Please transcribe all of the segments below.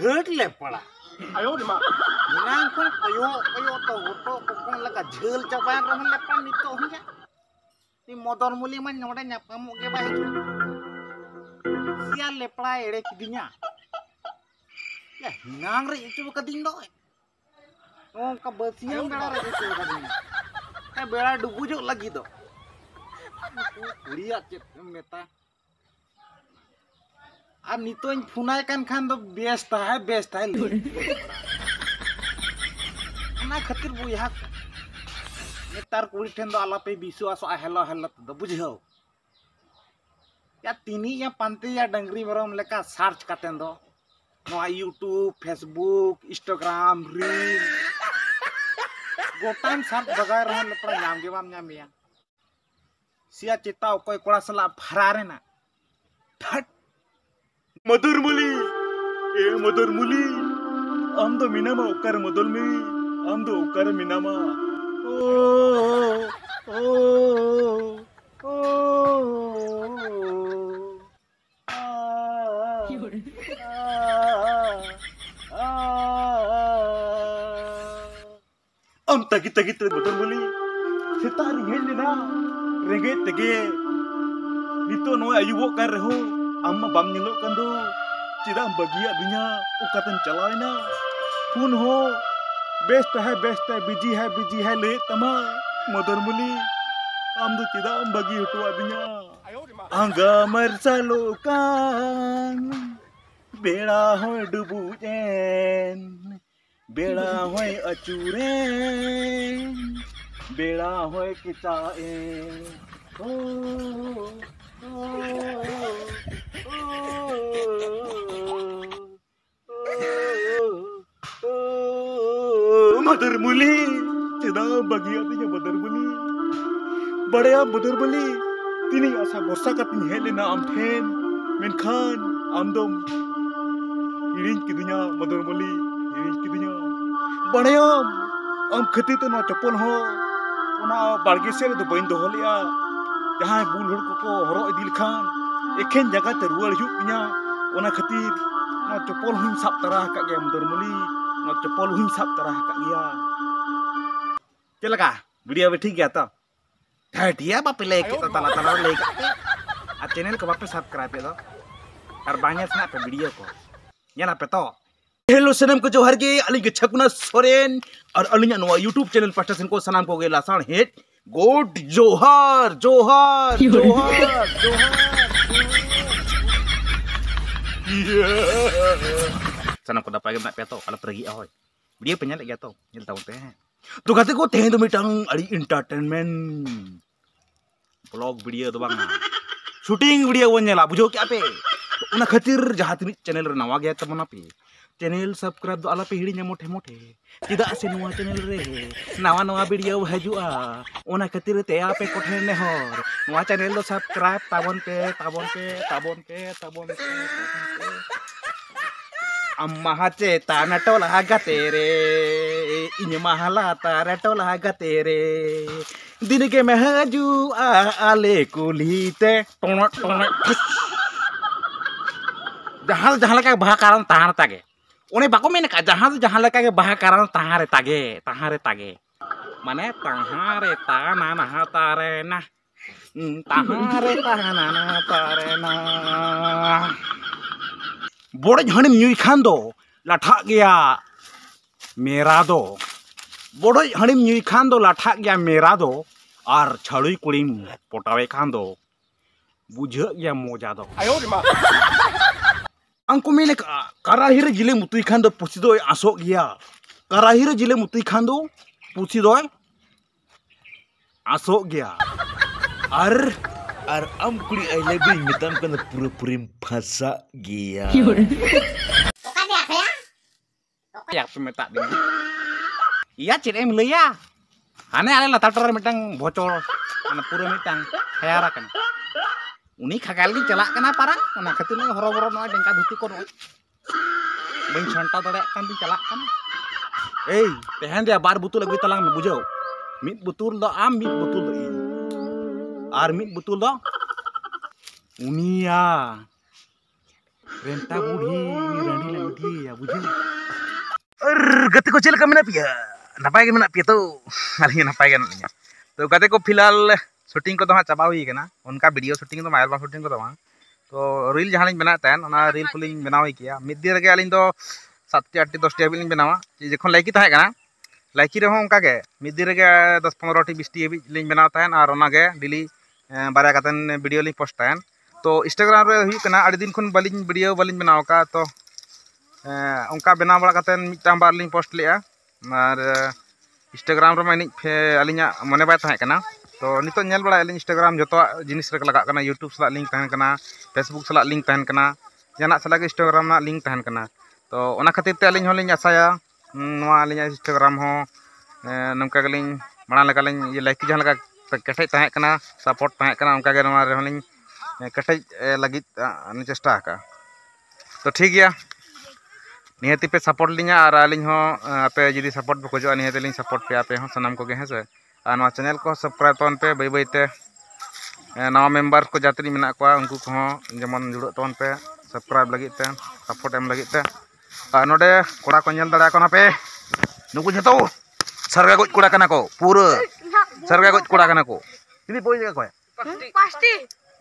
hurt lepala. Ayo di mana? Bilang kan ayo to foto kokong laka jhel caban rahan lepan nito hanya. Ni motor muli man nyode nyapamuk ke bah itu. Sial lepla ere kidinya. Ya hinang re itu kading do. Oh ka bersiang bela re itu kading. Bela dugujuk lagi to. Lihat cep meta. আর নিতোই ফোনায় কান খান তো ব্যস্ত है ना खातिर बुझा नेतार कुड़ी ठेन दो आलापे विश्वास हेलो हेलो तो बुझो या तिनी या पांते या डंगरी मरम लेका सर्च कातेन दो नोआ यूट्यूब फेसबुक इंस्टाग्राम रील गोटान सर्च बगाय रहन लेपरा नाम के बाम नामिया सिया चिता कोई कोड़ा सला फरारे ना ठट मधुर मुली आम दो मीनामा उकर मधुर मुली आम दो उकर मीनामा am tagi mudar muli setar ngel na rege tege nito no ayubo kan reho amma bam nyelok kan do cida bagia dunia ukatan chalawena phone ho best hai busy hai le tama mudar muli am do cida bagi hutwa dunia angga marsalokan beda hoy dubujen बेड़ा होय अचूरे बेड़ा होय किचाए ओ mother मुली चिदा बगिया तिnya mother मुली बड़या mother मुली तिनी आसा बरसा कतिन हेलेना आम ठेन मेनखान आमदम इरिन किदुnya मदर मुली बड़ेम आम खती तो ना चप्पल हो ओना बाड़गे से तो बइन दोहलिया जहां बुल हड़ को हरो इदि लखान एखेन जगह ते रुवाल हुक पिया ओना खातिर ना चप्पल हुन साब तरह का गया मदर मुली ना चप्पल हुन साब तरह का गया चलका वीडियो में ठीक गया तो ठटिया बापे लेके तो तला लेके आ चैनल को बापे सब्सक्राइब पे दो और बांगे सना पे वीडियो को याना पे तो हेलो सनम को जोहर के अली के छकुना सोरेन और अलिया नवा यूट्यूब चैनल पास्टर सन को सलाम को गेला साण हेट गोड जोहर सनम को दापा के ना पेतो ala pergi ahoy dia penyalek ya to nyel tahu teh tu kata ko teh tu mitang ali entertainment vlog video tu bang shooting video one nyela bujo ke ape una khatir jahat ni channel re nawa gaya teman ape channel subscribe दो आला पे हिड़ी मोटे मोटे चिदा से नुआ channel रे नवा video हजुआ ओना खातिर ते आपे कोठे ने हर नुआ चैनल दो सब्सक्राइब ताबन पे अम्मा हाचे ताना टोला गाते रे इन महला तारा टोला गाते रे दिन के में हजुआ आले कुलीते टोन जहां लगा बहा कारण ताहार तागे उन्हें बाको में जहां लगा के बहा कारण तहारे तागे माने तहारे ताना ना तारे ना तहारे ताना ना तारे ना बोड़े हणिम न्यूई खान दो लाठा गया मेरा दो बोड़े हणिम न्यूई खान दो लाठा गया मेरा दो और छड़ुई कुड़ीम पोटावे खान दो बुझ गया मोजा दो angku milik karahir jile mutui khando pusi doi asok gya karahir jile mutui khando pusi doi asok gya ar am kuri ai lebih mitam kan pura-purim phasa gya ya pemeta ding iya cin em leya ane ale latator mitang bocor ana pura mitang khayara kan उन्हीं खगाल की चला करना पारा ना खातिर में हरो नय डेंका धुती को नय बइन छंटा दड़े कान दी चला करना ए तेहन दे बार बुतुल अगुई तलांग में बुझो मिद बुतुल दो आम मिद बुतुल दो इन आर मिद बुतुल दो उनिया रेंटा बूढ़ी रानी लगी या बुझे गति को चल का मेना पिया नपाय के मेना पिया तो अली नपाय के ना तो गति को फिलहाल शूटिंग को तो हाँ चाबा हुई ना उनका वीडियो शूटिंग तो मोबाइल शूटिंग को तो रील जहाँ बना तहन रील को बनाव किया मिद दिन रे अली 7 8 10 टी हाबी बनावा जखन लाइकी तहना लाइकी रहो उनका के मिद दिन रे 10 15 टी 20 टी हाबी बनाव तहन और डेली बारे कातन वीडियो ली पोस्ट तहन तो इंस्टाग्राम रे हुई कना अड़ी दिन खन बालिन वीडियो बालिन बनाव का तो उनका बनाव बड़ा कातन मिटाम बार लिंग पोस्ट लेआ और इंस्टाग्राम रे मानी अलिया मने बाय तहना कना तो नितो नेल बड़ा अलिन इंस्टाग्राम जो जिनिस रे लगा कना यूट्यूब सला लिंक तहन कना फेसबुक सला लिंक तहन कना जाना सला इंस्टाग्राम ना लिंक तहन कना तो ओना खातिर ते अलिन होलिन आसाया नवा अलिन इंस्टाग्राम हो नमका गलिन माना लगा लिन ये लाइक जहां लगा कठे तहन कना सपोर्ट तहन कना उनका गे नवा रे होलिन कठे लगित चेष्टा का तो ठीक गया निहती पे सपोर्ट लिया और अलिन हो पे जुदी सपोर्ट पे खोजो निहती लिन सपोर्ट पे आपे हो सनाम को गे है से और नवा चैनल को सब्सक्राइब तन पे बै बैते नवा मेम्बर को जात्री मेना को उनको को जेमन जुड़ो तन पे सब्सक्राइब लगी ते सपोर्ट एम लगी ते और नोडे कोड़ा को नेल दड़ा को ना पे नुकु जतो सरगा गोज कोड़ा कना को पूरा सरगा गोज कोड़ा कना को तिनी पोई जगह को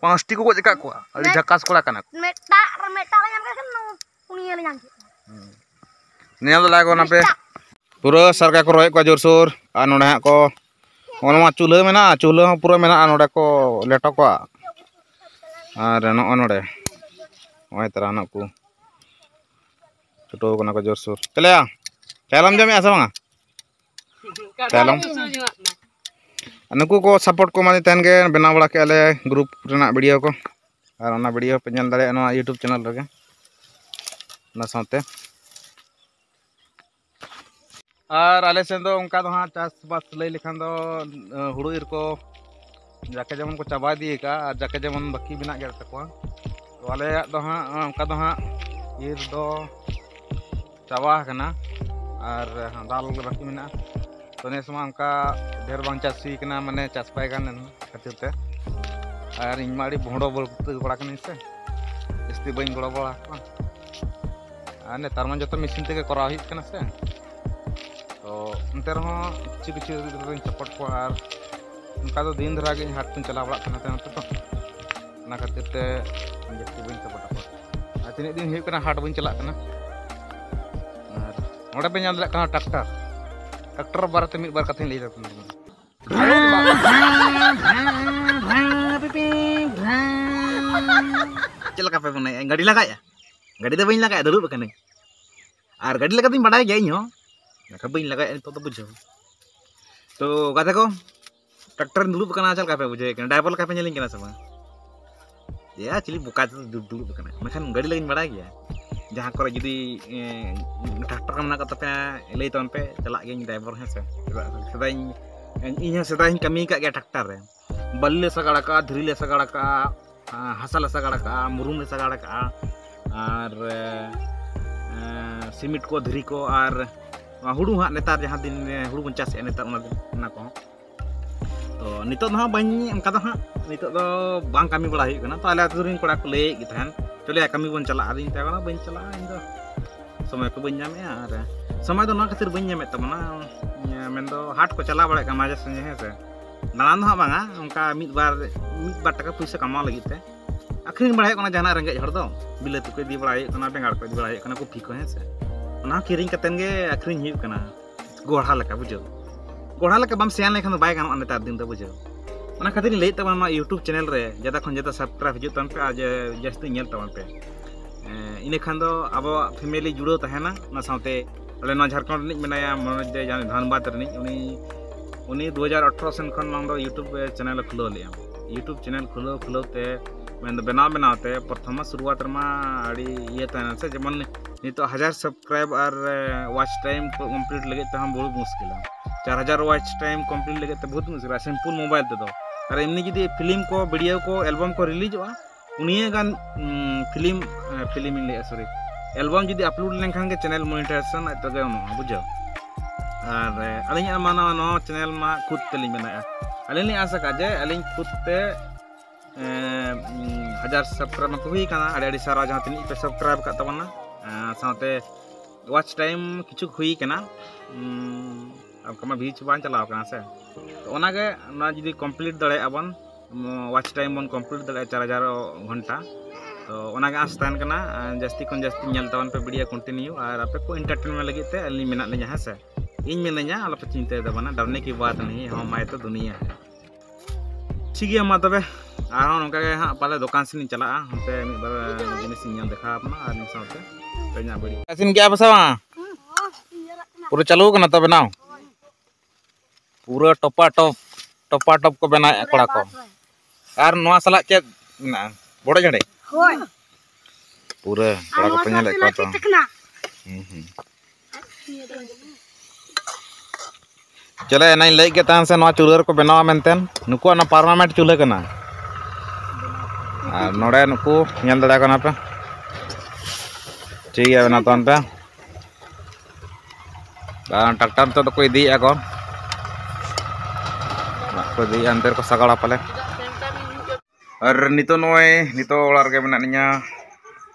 पांचटी को गोज का को अड़ी झकास कोड़ा कना मेटा ला नाम के पुनिया ले नाम नेल दड़ा को ना पे पूरा सरगा को रोय को जोरसोर और नोडे को ओनमा चूल्हा मेना चूल्हा पूरा मेना नोडे को लेटो को और नोडे ओय तरा ना को छोटो को ना को जोरसोर चलेया चलम जमे आसा बांगा चलम नुकु को सपोर्ट को माने तहन के बना बड़ा के ले ग्रुप रेना वीडियो को और ओना वीडियो पे नेल दाड़े ना यूट्यूब चैनल रे ना साथे और आले से दो उनका हाँ चाष बास लै लेखान दो हुड़ू इर को जाके जेमन को चाबा दिए का और जाके जेमन बाकी बना गया तको तो आले दो हाँ उनका दो हाँ इर दो चाबा कना और दाल बाकी मेना तो ने समय उनका ढेर बांग चाष हुई कना माने चाष पाए गान खातिर ते और इन माड़ी भोंडो बड़ा कनी से जस्ती बइन गड़ो बड़ा और नेतार मन जो मिसिन ते करा हुई कना से तो उनते रहो किसी किसी सपोर्ट को और उनका तो दिन धरा के हाट को चला बड़ा तो ना खातिर ते जस्ती बइन सपोर्ट को और तीन दिन हुई हाट बइन चला और नोडे पे नाम दड़ा ट्रैक्टर बारते मिद बार कथे लई चलका पे बने गाड़ी लगाया गाड़ी तो बइन लगाया दुरुब कने और गाड़ी लगा दिन बड़ाई गया इन हो बी लगा तो बुझे तो कथा को ट्रैक्टर दुड़ूब चलका पे बुझे ड्राइवर का पे नेलिंग सब या चिली बोका दुड़ूब मेखान गाड़ी लगी बड़ा गया जहाँ को जुदी ट्रैक्टर मना पे लै तन पे चला गई ड्राइवर है से इन सदा कमी का गया ट्रैक्टर रे बल्ली ले सगाड़ का धीरी ले सगाड़ का हसा ले सगाड़ का मुरुम ले सगाड़ का और सीमेंट को धीरी को और हुड़ू हाँ नेतार जहाँ दिन हुड़ू बन चाष नेतार को तो नित हाँ बन उनका हाँ नित बांग कमी बड़ा होना तो आले आतुरीन कोड़ा को लय तहन चले कमी बन चला आदिन तहना बन चला इन समय को बन नामे और समय तो ना खातिर बन नामे तबना मेन दो हाट को चला बड़ा माजे संजे है से दाना हाँ बांगा उनका मिद बार टाका पैसा कमा लगी ते आखिरी बड़ा होना जहां रेंगे हर दो बिलाती को दी बड़ा बेंगाड़ को दी बड़ा कॉफी को है से ना किरिंग कतन गे आखिरिंग हुई कना गोढ़ा लका बुझो गोढ़ा लका बम सेन लेखन बाय गानो नेतार दिन दो बुझो ओना खातिर लई तबन यूट्यूब चैनल रे ज्यादा खन ज्यादा सब्सक्राइब हिजु तन पे आज जस्ती नेल तबन पे इने खान दो अब फैमिली जुड़ो तहना ना साथे अले ना झारखंड रिनिज मेनाया मनोज दे जान धनबाद रिनिज उनी 2018 सन खन नाम दो यूट्यूब चैनल खुलो लिया यूट्यूब चैनल खुलो ते मैं बनाते प्रथम शुरुआत रमा अड़ी ये तहना से जेमन नितो 1000 सब्सक्राइब और वॉच टाइम कंप्लीट लगे तो हम बहुत मुश्किल 4000 वॉच टाइम कंप्लीट लगे तो बहुत मुश्किल सिंपल मोबाइल ते दो और एमनी जुदी फिल्म को वीडियो को एल्बम को रिलीजोगा उनिए गान फिल्म सॉरी एल्बम जुदी अपलोड लेनखान के चैनल मोनेटाइजेशन तो गे बुझो और अलिन माना नो चैनल मा खुद तेलिन बनाया अलिन आशा का जे अलिन खुद ते 1000 सब्सक्राइब को हुई काना अड़ी सारा जहां तिनी पे सब्सक्राइब का तबना साथे वॉच टाइम किछु हुई काना अब कमा भीच बान चलाव काना से तो ओनागे ना जदी कंप्लीट दड़े अबन वॉच टाइम बन कंप्लीट दड़े 4000 घंटा तो ओनागे आस तान काना जस्ती कोन जस्ती नेल तवन पे वीडियो कंटिन्यू और आपे को एंटरटेनमेंट लगी ते अली मेना लिया है से इन मिनया आलो पे चिंता दबना डरने की बात नहीं हम आए तो दुनिया है ठीक है मा तबे आरो नोका के हां पाले दुकान से चला हते मिद बार जिनिस इन देखा अपना और नि साथे पेना बड़ी असिन क्या बसावा पूरा चालू कना तबे नाव पूरा टपा टप को बना कड़ा को और नवा सला के ना बड़े जड़े होय पूरा कड़ा को पेना ले को तो चले नहीं लई के तान से नवा चूल्हा को बनावा मेंतेन नुको ना पार्लामेंट चूल्हा कना और नोड़े नुको नेल दड़ा कना पे ठीक है बना तन पे ट्रैक्टर तो कोई दी को दी अंदर को सगाड़ा पाले और नितो नोय नितो ओड़ा रे बना निया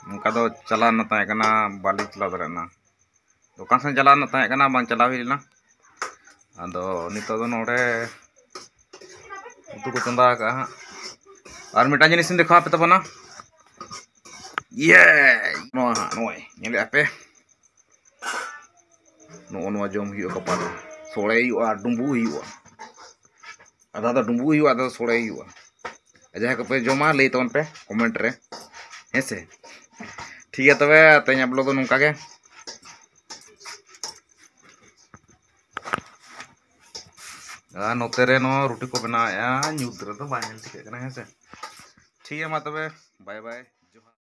उनका तो चला न ताए कना बाली चला दरेना दुकान से चला न ताए कना बांग चला हिलना आदो नितो दो नोड़े उतु को चंदा का और मिटा जिनिस देखा पे तबना ये नोय नेले आपे नो जम हियो कपा सोड़े हियो डुंबू हियो आधा तो डुंबू हियो आधा सोड़े हियो जहाँ पे जमा लई तवन पे कमेंट रे हेसे ठीक है तबे तेज आप लोग नौका के नोते रे नो रोटी को बनाया न्यूत रे तो बाय हेसे ठीक है मा तबे बाय बाय।